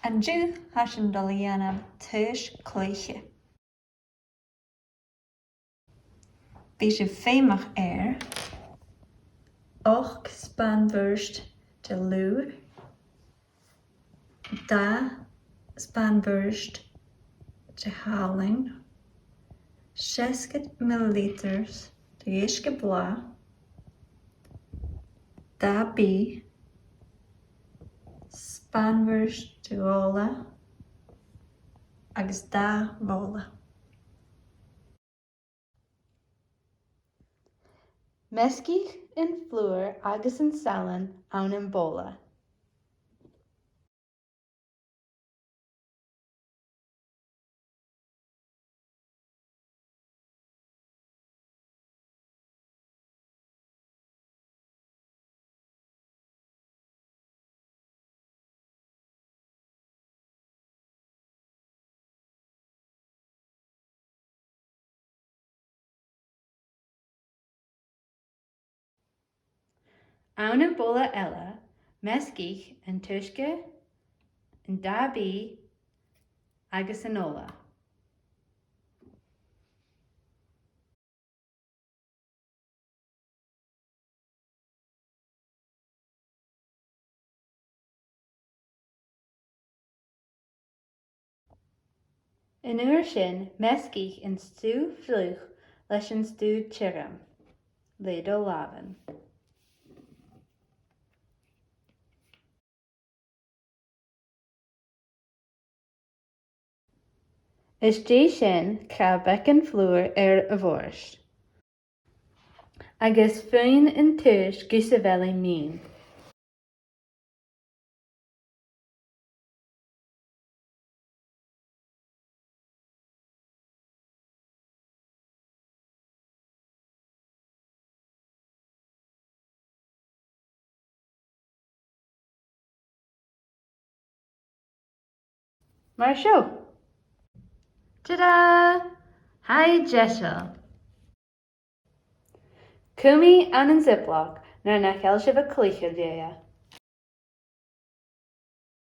An dú hasin dul dhéanamh Taois-cluiche. Bhí sé feumach 8 spàin-bhùird de lúr, 10 spàin-bhùird de salann, 60 ml de uisge blàth, dath-bìdh, spàin-bhùird de bhobhla agus bhobhla. Meascaigh an flùr agus an salann ann an bhobhla. Ann an bhobhla eile, meascaigh an tuisce, an dath-bìdh agus an óla. In uair sin, meascaigh an stú phluach leis an stú tirim, léadú labhainn. Is dé sin creabh an flùr a bhóris, agus féin an túis go sa bhealaí mín. Mar seo. Ta-da! Hi, Jeshel. Cúmaí an ziplock nar na cheil sibh a cluiche déa.